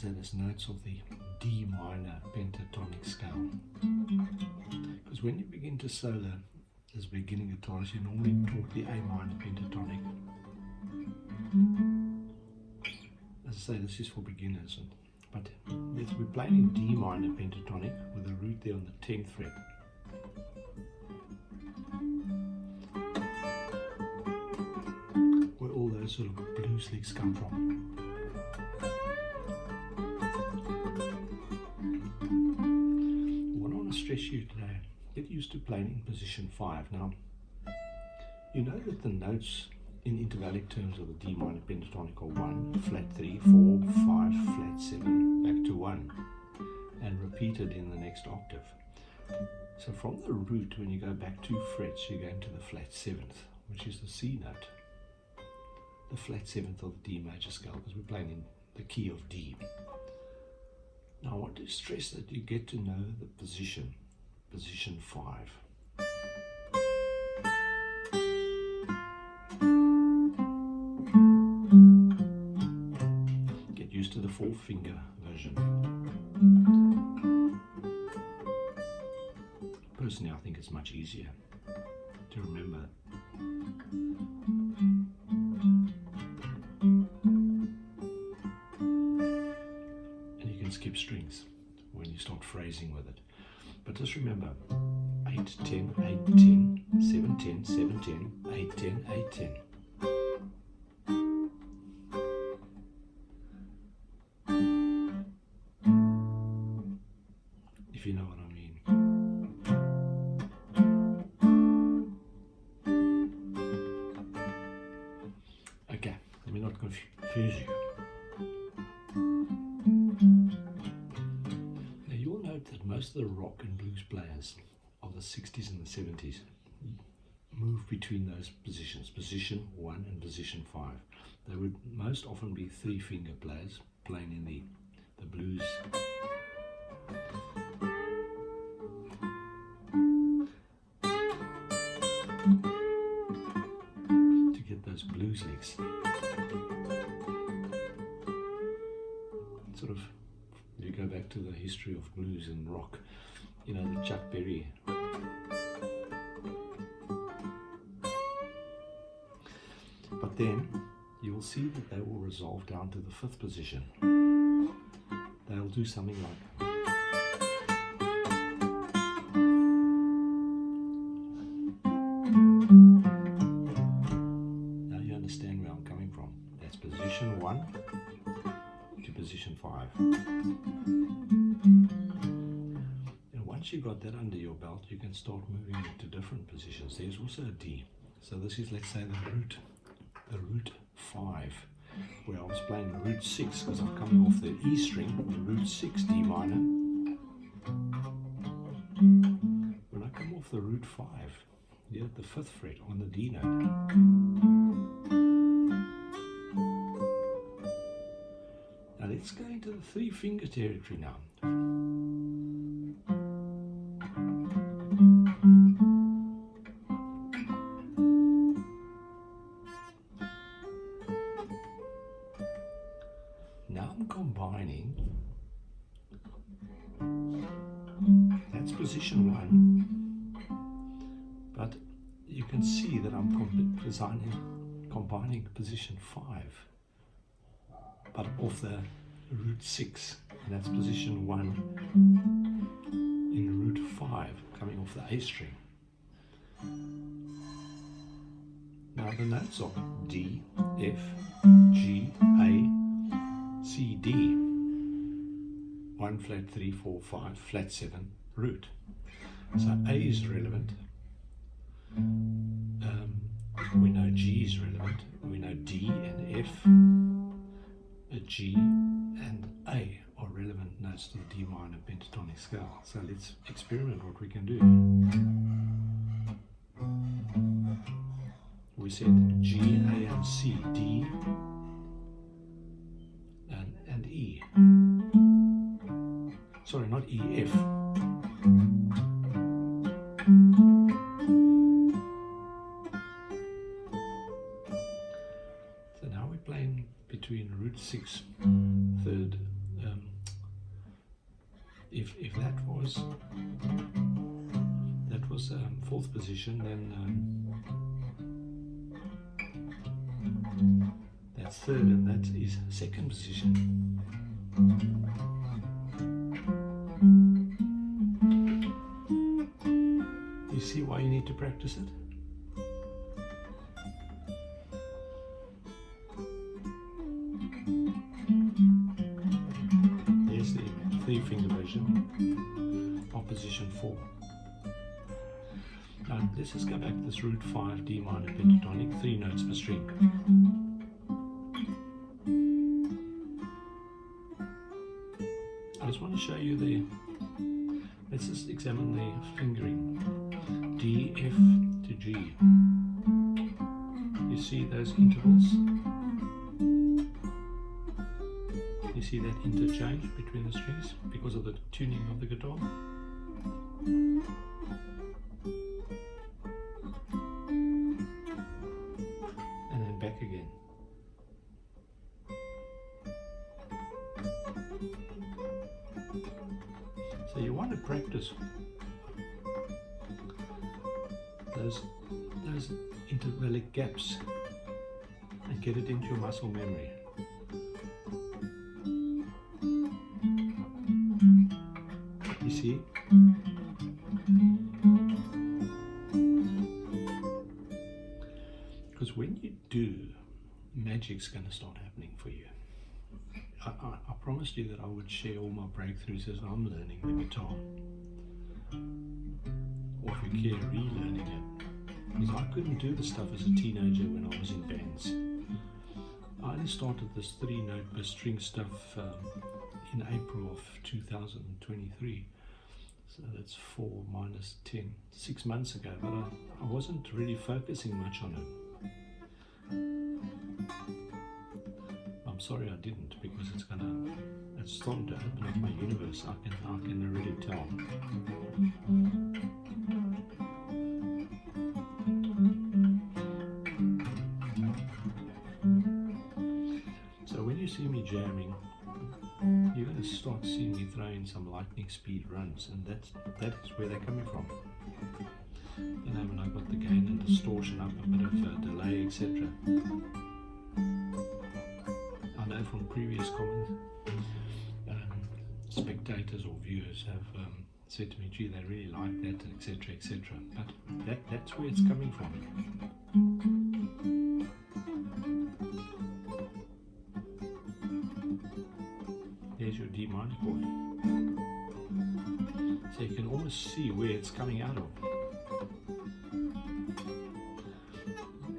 that as notes of the D minor pentatonic scale. Because when you begin to solo as a beginning guitarist, you normally talk the A minor pentatonic. As I say, this is for beginners, but we're playing in D minor pentatonic with the root there on the 10th fret. Where all those sort of blues licks come from. What I want to stress you today, get used to playing in position 5. Now, you know that the notes in intervallic terms of the D minor pentatonic are 1, flat 3, 4, 5, flat 7, back to 1, and repeated in the next octave. So from the root, when you go back 2 frets, you're going to the flat 7th, which is the C note, the flat 7th of the D major scale, because we're playing in the key of D. Now I want to stress that you get to know the position 5. To the 4-finger version. Personally, I think it's much easier to remember. And you can skip strings when you start phrasing with it. But just remember 8, 10, 8, 10, 7, 10, 7, 10, 8, 10, 8, 10. If you know what I mean. Okay, let me not confuse you. Now you'll note that most of the rock and blues players of the 60s and the 70s move between those positions, position 1 and position 5. They would most often be 3-finger players playing in the blues. To get those blues licks. Sort of, you go back to the history of blues and rock, you know, the Chuck Berry. But then you will see that they will resolve down to the 5th position. They'll do something like position 1 to position 5. And once you've got that under your belt, you can start moving into different positions. There's also a D. So this is, let's say, the root 5, where I was playing the root 6 because I'm coming off the E string, the root 6 D minor. When I come off the root 5, you're at the 5th fret on the D note. Now let's go into the 3-finger territory now. Now I'm combining, that's position 1, but you can see that I'm combining position 5. But off the root 6, and that's position 1 in root 5, coming off the A string. Now the notes are D, F, G, A, C, D. 1 flat 3, 4, 5, flat 7, root. So A is relevant. We know G is relevant. We know D and F. G and A are relevant notes to the D minor pentatonic scale. So let's experiment what we can do. We said G, A and C, D and E. Sorry, not E, F. So now we're playing between root 6, 3rd fourth position, then that's third, and that is second position. You see why you need to practice it? There's the 3-finger version of position 4. Now let's just go back to this root 5 D minor pentatonic, 3 notes per string. I just want to show you let's just examine the fingering. D, F to G. You see those intervals? You see that interchange between the strings because of the tuning of the guitar? And then back again. So you want to practice those intervallic gaps and get it into your muscle memory. You see? Because when you do, magic's going to start happening for you. I promised you that I would share all my breakthroughs as I'm learning the guitar, or if you care, relearning it. Because I couldn't do the stuff as a teenager when I was in bands. I only started this 3-note per string stuff in April of 2023. So that's 4 minus 10, 6 months ago, but I wasn't really focusing much on it. I'm sorry I didn't, because it's starting to open up my universe. I can already tell. So when you see me jamming, you're going to start seeing me throwing some lightning speed runs, and that's where they're coming from. You know, when I got the gain and distortion up, a bit of delay, etc. I know from previous comments, spectators or viewers have said to me, gee, they really like that, etc, etc. But that's where it's coming from. There's your D minor chord. So you can almost see where it's coming out of.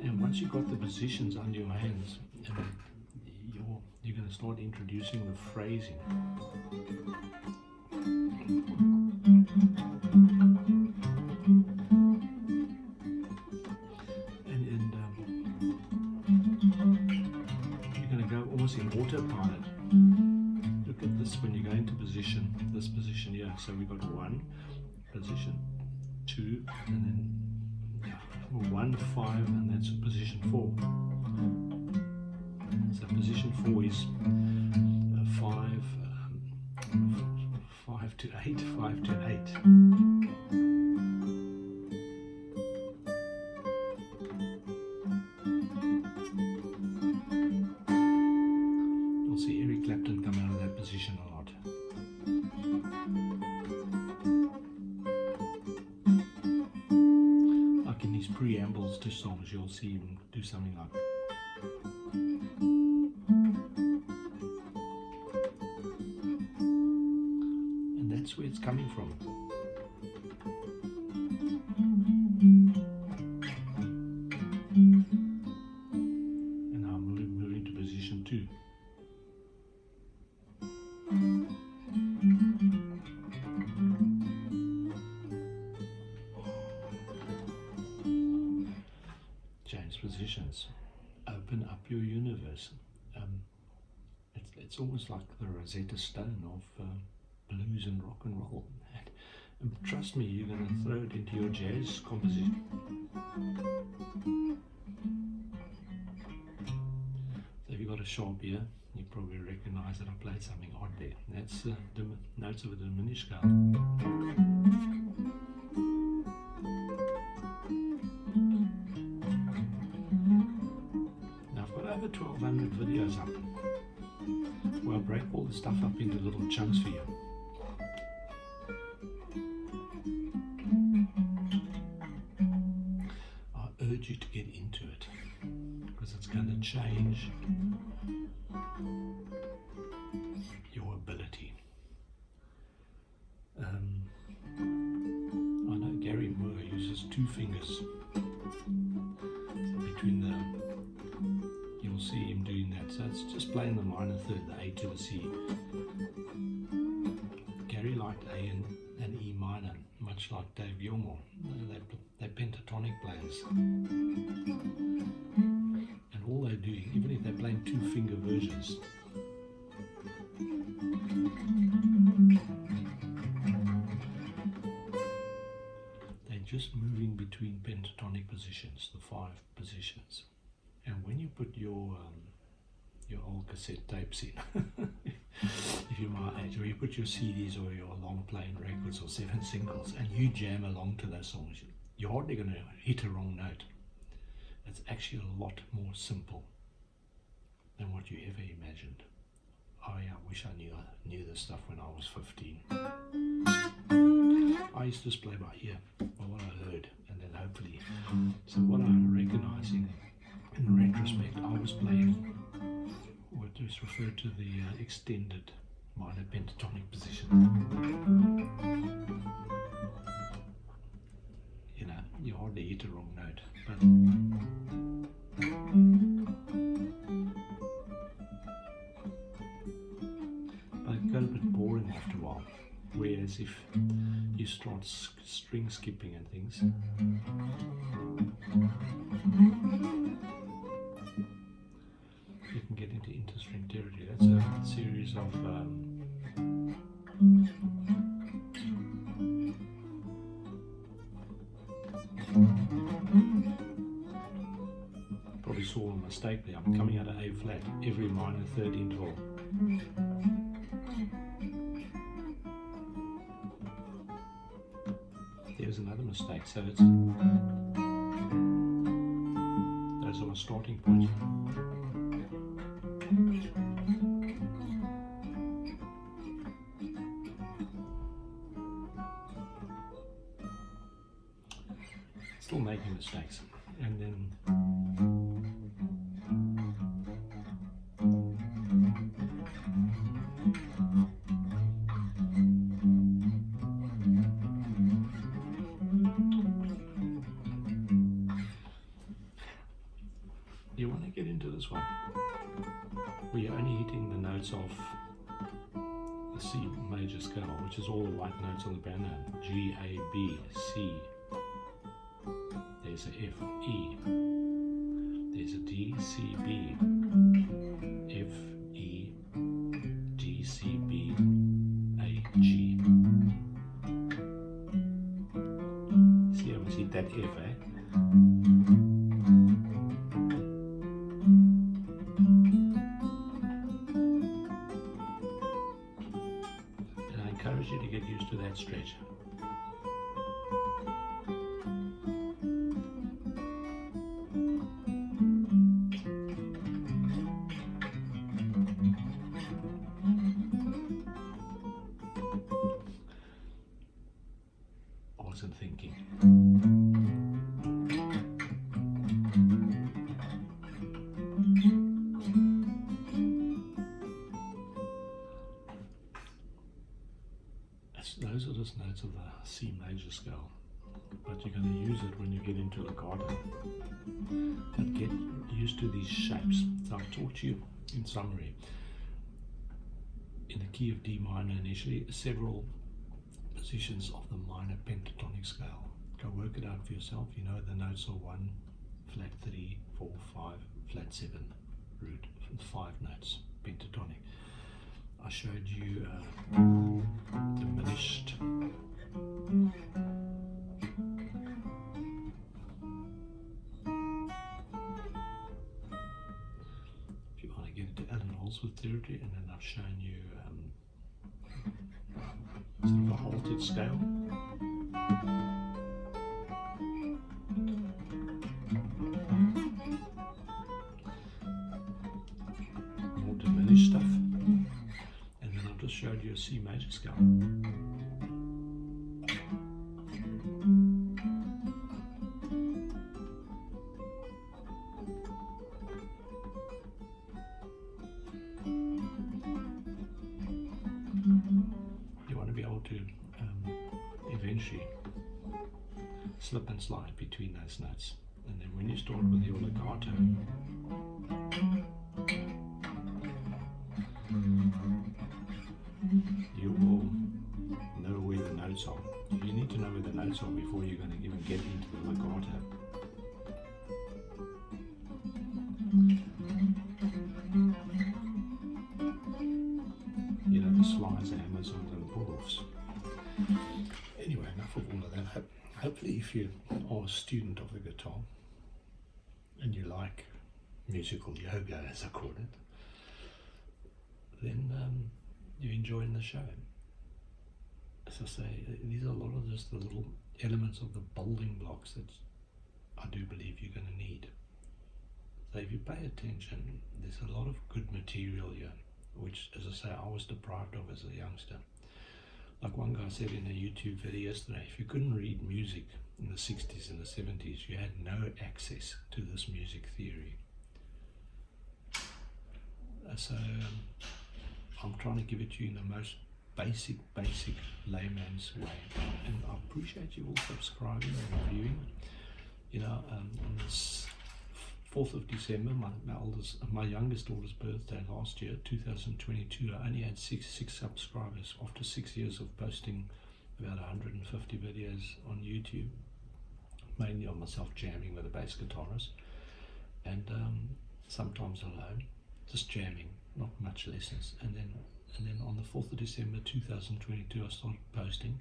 And once you've got the positions under your hands, you're going to start introducing the phrasing. And you're going to go almost in autopilot. Look at this when you go into position, this position here. So we've got 1, position 2, and then 1, 5, and that's position 4. So position 4 is 5, 5 to 8, 5 to 8. You'll see Eric Clapton come out of that position a lot. Like in his preambles to songs, you'll see him do something like that. That's where it's coming from. And now I'm moving to position 2. Change positions. Open up your universe. It's almost like the Rosetta Stone of blues and rock and roll. And trust me, you're going to throw it into your jazz composition. So if you've got a sharp ear, you probably recognize that I played something odd there. That's the notes of a diminished scale. videos up where I break all the stuff up into little chunks for you. I urge you to get into it because it's going to change your ability. I know Gary Moore uses 2 fingers. Between you'll see him doing that. So it's just playing the minor third, the A to the C. Gary liked A and E minor, much like Dave Gilmore. They're pentatonic players. And all they're doing, even if they're playing 2 finger versions, just moving between pentatonic positions, the 5 positions. And when you put your old cassette tapes in, if you're my age, or you put your CDs or your long playing records or 7 singles and you jam along to those songs, you're hardly going to hit a wrong note. It's actually a lot more simple than what you ever imagined. Oh yeah, I wish I knew this stuff when I was 15. I used to just play by ear, by what I heard, and then hopefully. So what I'm recognizing in retrospect, I was playing what is referred to the extended minor pentatonic position. You know, you hardly hit a wrong note, but it got a bit boring after a while. Whereas if you start string skipping and things, you can get into interstring territory. That's a series of probably saw a mistake there. I'm coming out of A flat every minor third interval. There's another mistake, so it's those are my starting points. Still making mistakes, and then you want to get into this one where you're only hitting the notes of the C major scale, which is all the white notes on the piano. G, A, B, C. There's a F, E. There's a D, C, B. F, E, D, C, B, A, G. See, I always hit that F, eh? I encourage you to get used to that stretch. I wasn't thinking. Those are just notes of the C major scale, but you're going to use it when you get into legato. But get used to these shapes. So I've taught you, in summary, in the key of D minor initially, several positions of the minor pentatonic scale. Go work it out for yourself. You know the notes are 1, flat 3, 4, 5, flat 7, root, 5 notes, pentatonic. I showed you diminished if you want to get into Alan Holdsworth territory, and then I've shown you sort of a halted scale. just showed you a C major scale. You want to be able to eventually slip and slide between those notes, and then when you start with your legato, you will know where the notes are. You need to know where the notes are before you're going to even get into the legato. You know, the slides, the Amazons and pull-offs. Anyway, enough of all of that. Hopefully if you are a student of the guitar and you like musical yoga, as I call it, then you're enjoying the show. As I say, these are a lot of just the little elements of the building blocks that I do believe you're going to need. So if you pay attention, there's a lot of good material here, which, as I say, I was deprived of as a youngster. Like one guy said in a YouTube video yesterday, if you couldn't read music in the 60s and the 70s, you had no access to this music theory. So I'm trying to give it to you in the most basic layman's way. And I appreciate you all subscribing and reviewing. You know, on this 4th of December, my youngest daughter's birthday last year, 2022, I only had six subscribers after 6 years of posting about 150 videos on YouTube, mainly on myself jamming with a bass guitarist, and sometimes alone, just jamming, not much lessons. And then on the 4th of December 2022, I started posting.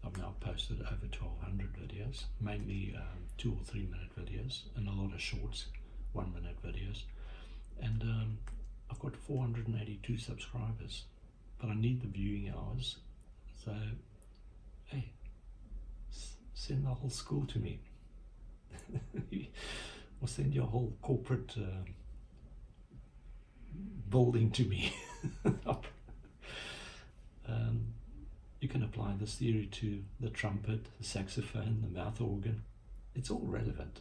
I've now posted over 1,200 videos, mainly 2 or 3 minute videos, and a lot of shorts, 1 minute videos, and I've got 482 subscribers, but I need the viewing hours, so hey, send the whole school to me, or send your whole corporate building to me. You can apply this theory to the trumpet, the saxophone, the mouth organ. It's all relevant.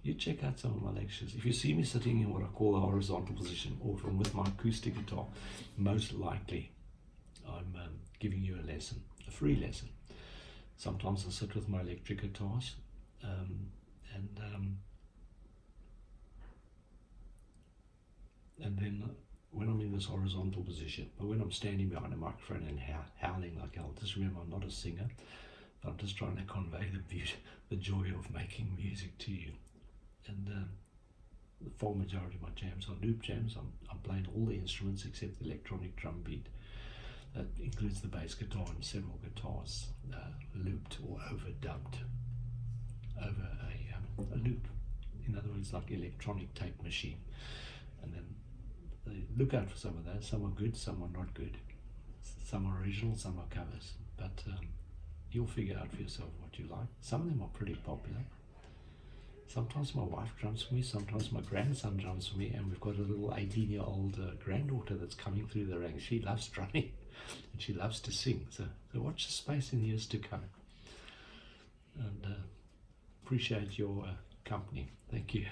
You check out some of my lectures. If you see me sitting in what I call a horizontal position, or if I'm with my acoustic guitar, most likely I'm giving you a lesson, a free lesson. Sometimes I sit with my electric guitars, and then when I'm in this horizontal position, but when I'm standing behind a microphone and howling like hell, just remember I'm not a singer, but I'm just trying to convey the joy of making music to you. And the far majority of my jams are loop jams. I'm playing all the instruments except the electronic drum beat. That includes the bass guitar and several guitars looped or overdubbed over a loop. In other words, like electronic tape machine. And then look out for some of those. Some are good, some are not good. Some are original, some are covers. But you'll figure out for yourself what you like. Some of them are pretty popular. Sometimes my wife drums for me, sometimes my grandson drums for me, and we've got a little 18-year-old granddaughter that's coming through the ranks. She loves drumming and she loves to sing. So watch the space in years to come. And appreciate your company. Thank you.